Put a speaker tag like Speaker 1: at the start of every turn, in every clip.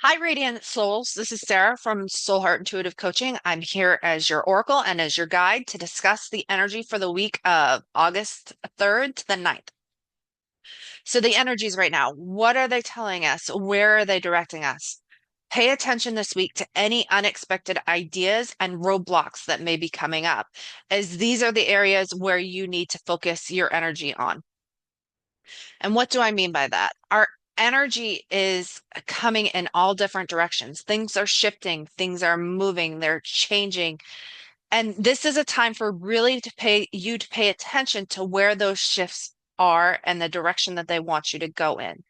Speaker 1: Hi, Radiant Souls. This is Sarah from Soul Heart Intuitive Coaching. I'm here as your oracle and as your guide to discuss the energy for the week of August 3rd to the 9th. So, the energies right now, what are they telling us? Where are they directing us? Pay attention this week to any unexpected ideas and roadblocks that may be coming up, as these are the areas where you need to focus your energy on. And what do I mean by that? Our energy is coming in all different directions. Things are shifting, things are moving, they're changing. And this is a time for really to pay attention to where those shifts are and the direction that they want you to go in.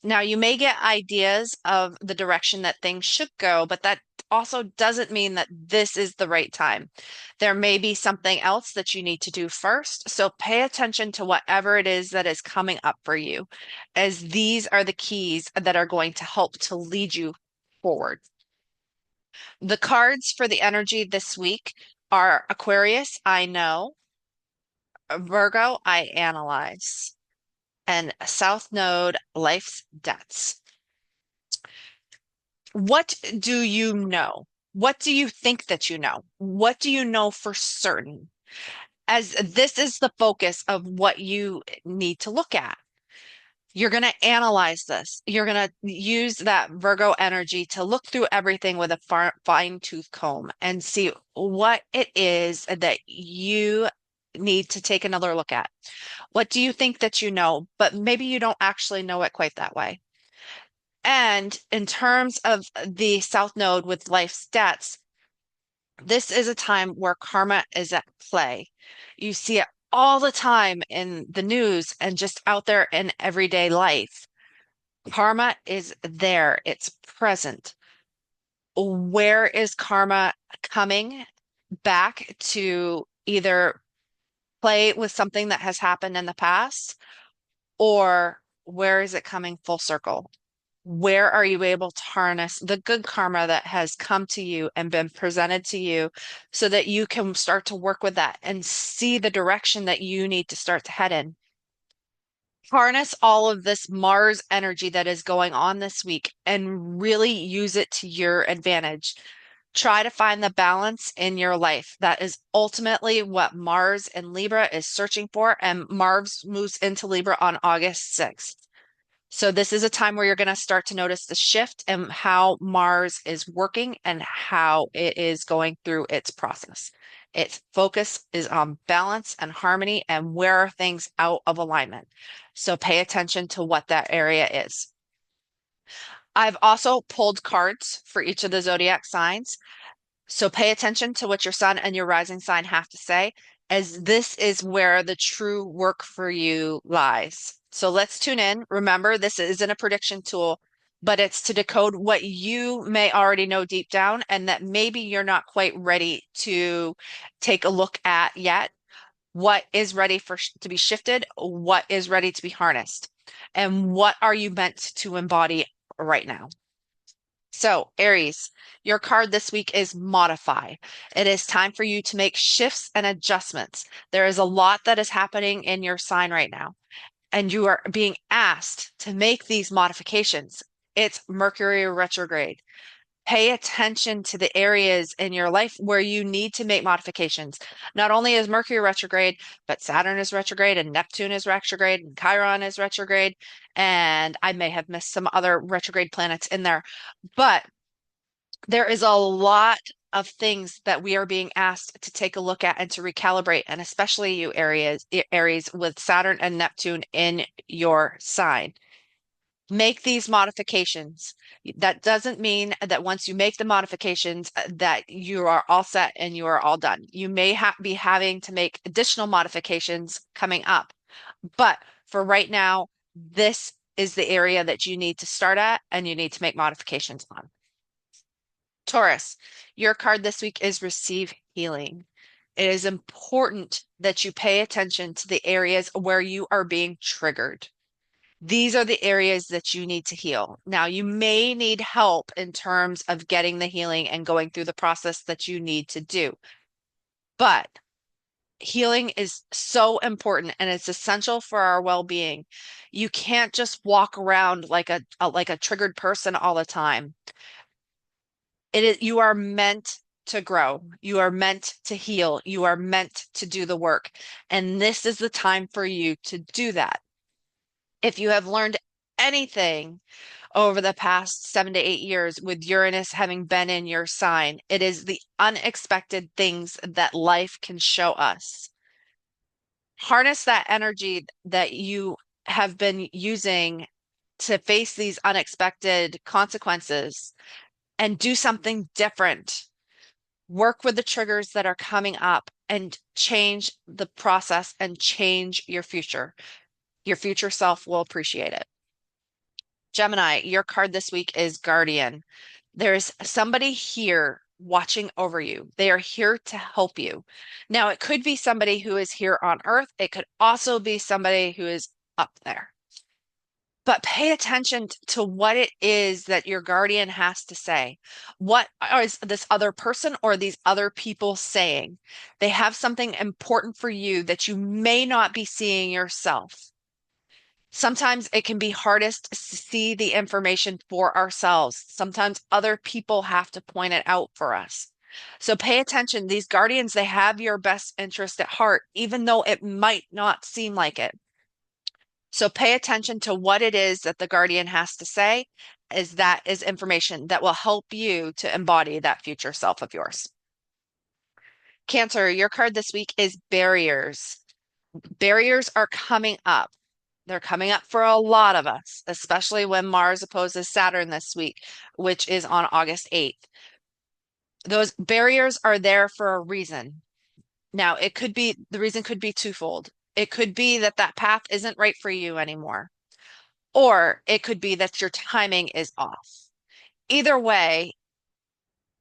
Speaker 1: Now, you may get ideas of the direction that things should go, but that also doesn't mean that this is the right time. There may be something else that you need to do first. So pay attention to whatever it is that is coming up for you, as these are the keys that are going to help to lead you forward. The cards for the energy this week are Aquarius, I know, Virgo, I analyze, and South Node, life's debts. What do you know? What do you think that you know? What do you know for certain? As this is the focus of what you need to look at. You're going to analyze this. You're going to use that Virgo energy to look through everything with a fine-tooth comb and see what it is that you need to take another look at. What do you think that you know, but maybe you don't actually know it quite that way? And in terms of the South Node with life stats, this is a time where karma is at play. You see it all the time in the news and just out there in everyday life. Karma is there, it's present. Where is karma coming back to either play with something that has happened in the past, or where is it coming full circle? Where are you able to harness the good karma that has come to you and been presented to you so that you can start to work with that and see the direction that you need to start to head in? Harness all of this Mars energy that is going on this week and really use it to your advantage. Try to find the balance in your life. That is ultimately what Mars in Libra is searching for, and Mars moves into Libra on August 6th. So this is a time where you're going to start to notice the shift in how Mars is working and how it is going through its process. Its focus is on balance and harmony and where are things out of alignment. So pay attention to what that area is. I've also pulled cards for each of the zodiac signs. So pay attention to what your sun and your rising sign have to say, as this is where the true work for you lies. So let's tune in. Remember, this isn't a prediction tool, but it's to decode what you may already know deep down and that maybe you're not quite ready to take a look at yet. What is ready for to be shifted? What is ready to be harnessed? And what are you meant to embody right now? So, Aries, your card this week is modify. It is time for you to make shifts and adjustments. There is a lot that is happening in your sign right now, and you are being asked to make these modifications. It's Mercury retrograde. Pay attention to the areas in your life where you need to make modifications. Not only is Mercury retrograde, but Saturn is retrograde and Neptune is retrograde and Chiron is retrograde. And I may have missed some other retrograde planets in there. But there is a lot of things that we are being asked to take a look at and to recalibrate, and especially you Aries with Saturn and Neptune in your sign. Make these modifications. That doesn't mean that once you make the modifications that you are all set and you are all done. You may be having to make additional modifications coming up, but for right now, this is the area that you need to start at and you need to make modifications on. Taurus, your card this week is receive healing. It is important that you pay attention to the areas where you are being triggered. These are the areas that you need to heal. Now, you may need help in terms of getting the healing and going through the process that you need to do. But Healing is so important and it's essential for our well-being. You can't just walk around like a triggered person all the time. It is, you are meant to grow. You are meant to heal. You are meant to do the work. And this is the time for you to do that. If you have learned anything over the past 7 to 8 years with Uranus having been in your sign, it is the unexpected things that life can show us. Harness that energy that you have been using to face these unexpected consequences and do something different. Work with the triggers that are coming up and change the process and change your future. Your future self will appreciate it. Gemini, your card this week is Guardian. There's somebody here watching over you. They are here to help you. Now, it could be somebody who is here on Earth. It could also be somebody who is up there. But pay attention to what it is that your guardian has to say. What is this other person or these other people saying? They have something important for you that you may not be seeing yourself. Sometimes it can be hardest to see the information for ourselves. Sometimes other people have to point it out for us. So pay attention. These guardians, they have your best interest at heart, even though it might not seem like it. So pay attention to what it is that the guardian has to say, as that is information that will help you to embody that future self of yours. Cancer, your card this week is barriers. Barriers are coming up. They're coming up for a lot of us, especially when Mars opposes Saturn this week, which is on August 8th. Those barriers are there for a reason. Now, it could be the reason could be twofold. It could be that that path isn't right for you anymore, or it could be that your timing is off. Either way,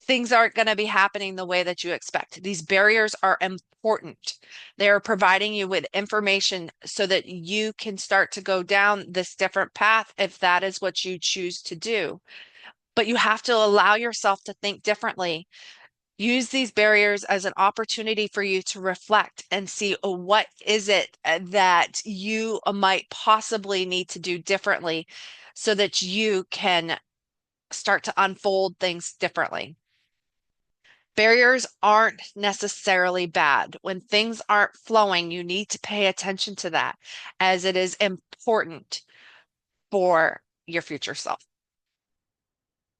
Speaker 1: things aren't going to be happening the way that you expect. These barriers are important. They are providing you with information so that you can start to go down this different path if that is what you choose to do. But you have to allow yourself to think differently. Use these barriers as an opportunity for you to reflect and see, oh, what is it that you might possibly need to do differently so that you can start to unfold things differently. Barriers aren't necessarily bad. When things aren't flowing, you need to pay attention to that as it is important for your future self.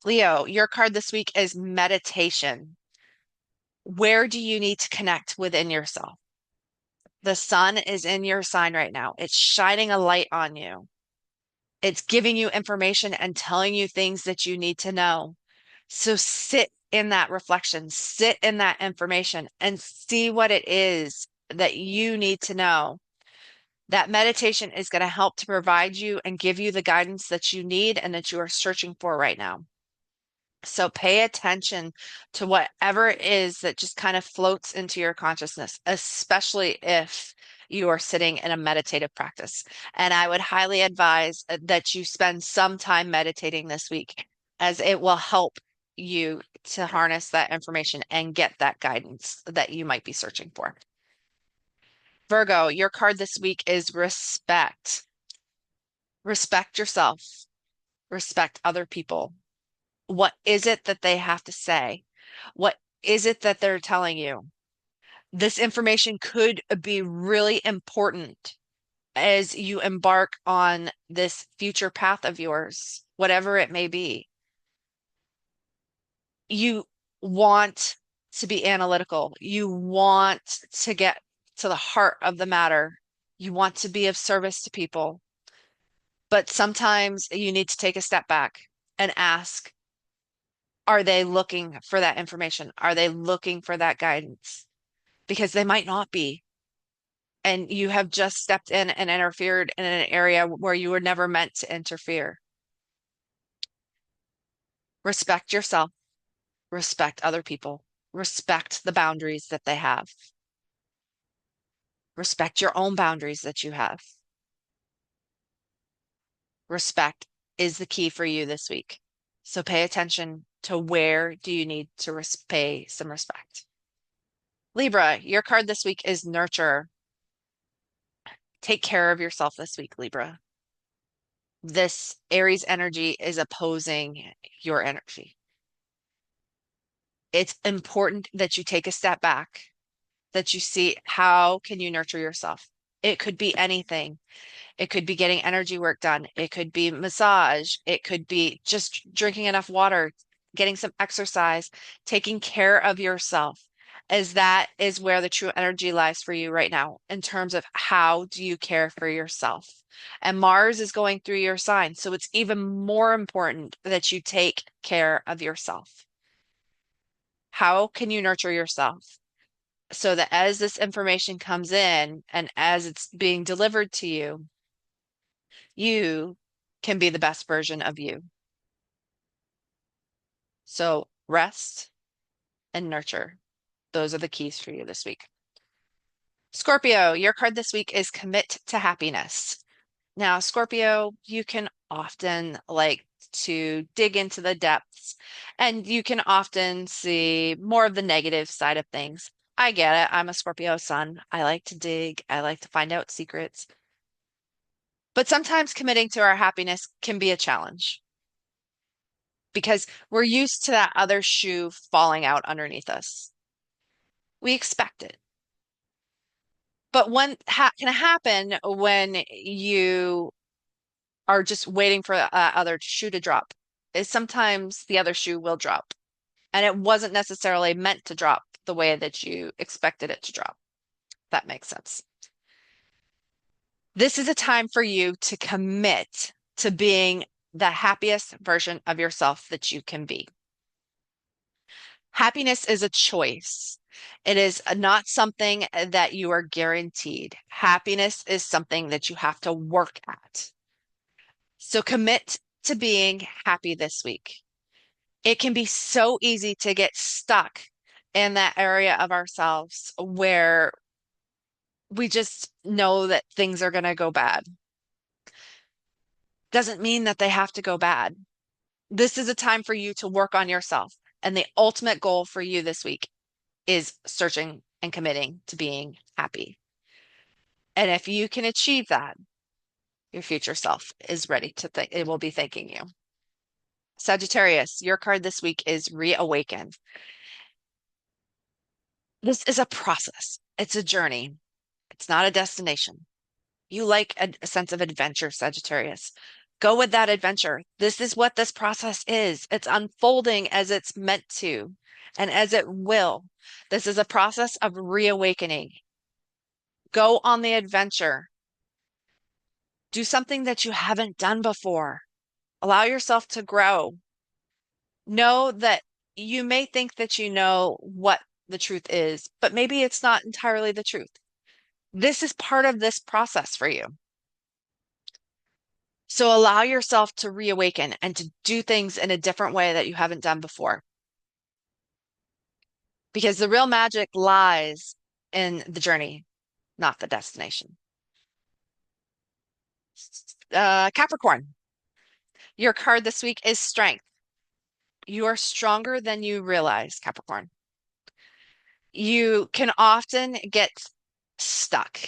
Speaker 1: Leo, your card this week is meditation. Where do you need to connect within yourself? The sun is in your sign right now. It's shining a light on you. It's giving you information and telling you things that you need to know. So sit in that reflection, sit in that information, and see what it is that you need to know. That meditation is going to help to provide you and give you the guidance that you need and that you are searching for right now. So pay attention to whatever it is that just kind of floats into your consciousness, especially if you are sitting in a meditative practice. And I would highly advise that you spend some time meditating this week, as it will help you to harness that information and get that guidance that you might be searching for. Virgo, your card this week is respect. Respect yourself, respect other people. What is it that they have to say? What is it that they're telling you? This information could be really important as you embark on this future path of yours, whatever it may be. You want to be analytical. You want to get to the heart of the matter. You want to be of service to people. But sometimes you need to take a step back and ask, are they looking for that information? Are they looking for that guidance? Because they might not be. And you have just stepped in and interfered in an area where you were never meant to interfere. Respect yourself, respect other people, respect the boundaries that they have, respect your own boundaries that you have. Respect is the key for you this week. So pay attention to where do you need to pay some respect. Libra, your card this week is nurture. Take care of yourself this week, Libra. This Aries energy is opposing your energy. It's important that you take a step back, that you see how can you nurture yourself. It could be anything. It could be getting energy work done. It could be massage. It could be just drinking enough water, getting some exercise, taking care of yourself, as that is where the true energy lies for you right now in terms of how do you care for yourself. And Mars is going through your sign, so it's even more important that you take care of yourself. How can you nurture yourself so that as this information comes in and as it's being delivered to you, you can be the best version of you. So rest and nurture. Those are the keys for you this week. Scorpio, your card this week is commit to happiness. Now, Scorpio, you can often like to dig into the depths and you can often see more of the negative side of things. I get it. I'm a Scorpio sun. I like to dig. I like to find out secrets. But sometimes committing to our happiness can be a challenge because we're used to that other shoe falling out underneath us. We expect it. But what can happen when you are just waiting for that other shoe to drop is sometimes the other shoe will drop. And it wasn't necessarily meant to drop the way that you expected it to drop. That makes sense. This is a time for you to commit to being the happiest version of yourself that you can be. Happiness is a choice. It is not something that you are guaranteed. Happiness is something that you have to work at. So commit to being happy this week. It can be so easy to get stuck in that area of ourselves where we just know that things are going to go bad. Doesn't mean that they have to go bad. This is a time for you to work on yourself. And the ultimate goal for you this week is searching and committing to being happy. And if you can achieve that, your future self is ready to think, it will be thanking you. Sagittarius, your card this week is reawaken. This is a process. It's a journey. It's not a destination. You like a sense of adventure, Sagittarius. Go with that adventure. This is what this process is. It's unfolding as it's meant to and as it will. This is a process of reawakening. Go on the adventure. Do something that you haven't done before. Allow yourself to grow. Know that you may think that you know what the truth is, but maybe it's not entirely the truth. This is part of this process for you. So allow yourself to reawaken and to do things in a different way that you haven't done before. Because the real magic lies in the journey, not the destination. Capricorn, your card this week is strength. You are stronger than you realize, Capricorn. You can often get stuck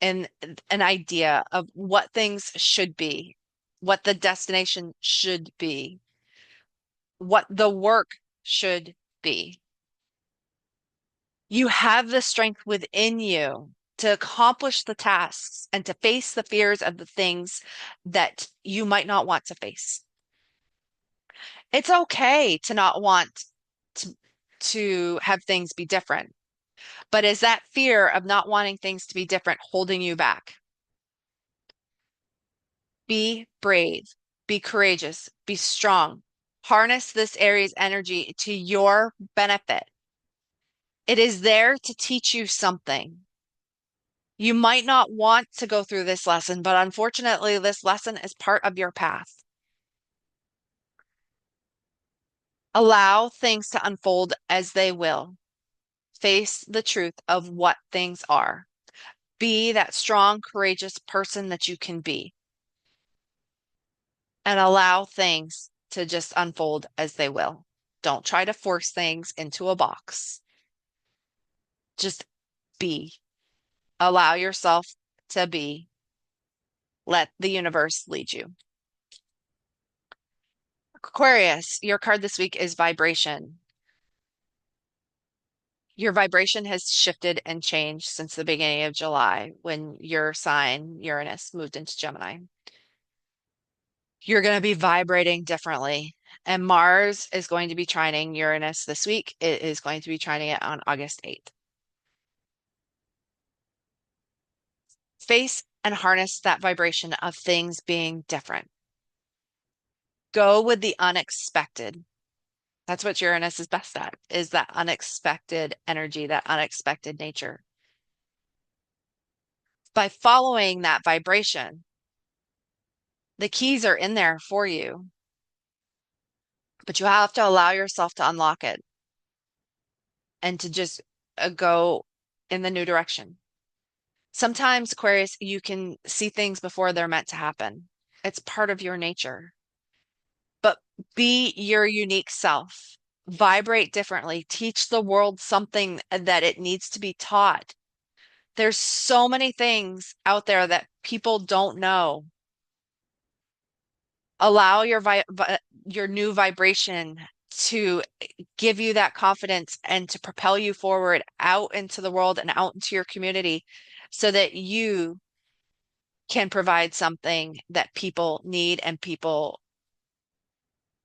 Speaker 1: in an idea of what things should be, what the destination should be, what the work should be. You have the strength within you to accomplish the tasks and to face the fears of the things that you might not want to face. It's okay to not want to, to have things be different. But is that fear of not wanting things to be different holding you back? Be brave, be courageous, be strong. Harness this Aries energy to your benefit. It is there to teach you something. You might not want to go through this lesson, but unfortunately, this lesson is part of your path. Allow things to unfold as they will. Face the truth of what things are. Be that strong, courageous person that you can be. And allow things to just unfold as they will. Don't try to force things into a box. Just be. Allow yourself to be. Let the universe lead you. Aquarius, your card this week is vibration. Your vibration has shifted and changed since the beginning of July when your sign, Uranus, moved into Gemini. You're going to be vibrating differently. And Mars is going to be trining Uranus this week. It is going to be trining it on August 8th. Face and harness that vibration of things being different. Go with the unexpected. That's what Uranus is best at, is that unexpected energy, that unexpected nature. By following that vibration, the keys are in there for you, but you have to allow yourself to unlock it and to just go in the new direction. Sometimes, Aquarius, you can see things before they're meant to happen. It's part of your nature. But be your unique self. Vibrate differently. Teach the world something that it needs to be taught. There's so many things out there that people don't know. Allow your new vibration to give you that confidence and to propel you forward out into the world and out into your community so that you can provide something that people need and people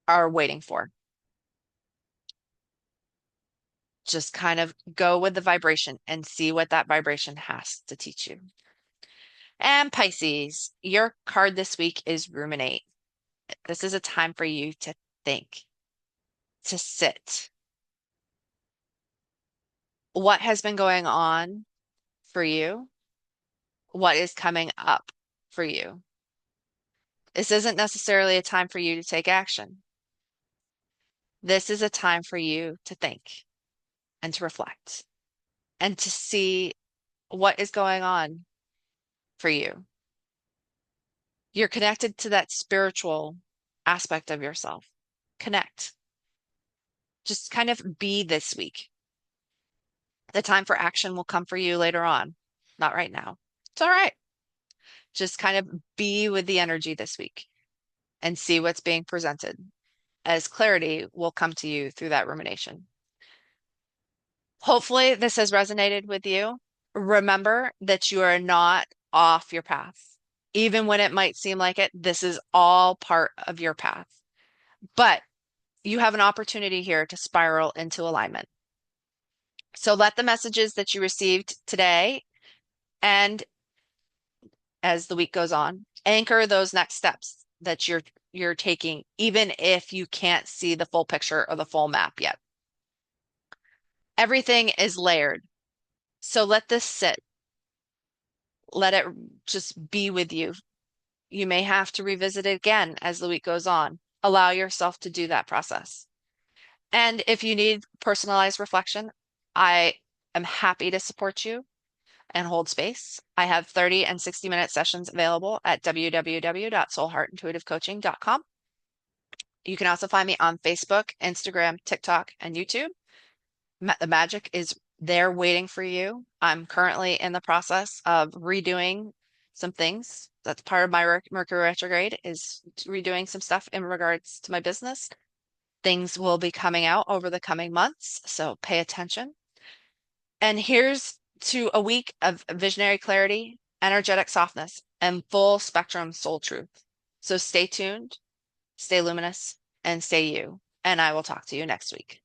Speaker 1: are waiting for. Just kind of go with the vibration and see what that vibration has to teach you. And Pisces, your card this week is ruminate. This is a time for you to think, to sit. What has been going on for you? What is coming up for you? This isn't necessarily a time for you to take action. This is a time for you to think and to reflect and to see what is going on for you. You're connected to that spiritual aspect of yourself. Connect. Just kind of be this week. The time for action will come for you later on, not right now. It's all right. Just kind of be with the energy this week and see what's being presented, as clarity will come to you through that rumination. Hopefully, this has resonated with you. Remember that you are not off your path. Even when it might seem like it, this is all part of your path. But you have an opportunity here to spiral into alignment. So let the messages that you received today and as the week goes on, anchor those next steps that you're taking, even if you can't see the full picture or the full map yet. Everything is layered. So let this sit. Let it just be with you. You may have to revisit it again as the week goes on. Allow yourself to do that process. And if you need personalized reflection, I am happy to support you and hold space. I have 30 and 60-minute sessions available at www.soulheartintuitivecoaching.com. You can also find me on Facebook, Instagram, TikTok, and YouTube. The magic is there waiting for you. I'm currently in the process of redoing some things. That's part of my Mercury retrograde is redoing some stuff in regards to my business. Things will be coming out over the coming months, so pay attention. And here's to a week of visionary clarity, energetic softness, and full spectrum soul truth. So stay tuned, stay luminous, and stay you. And I will talk to you next week.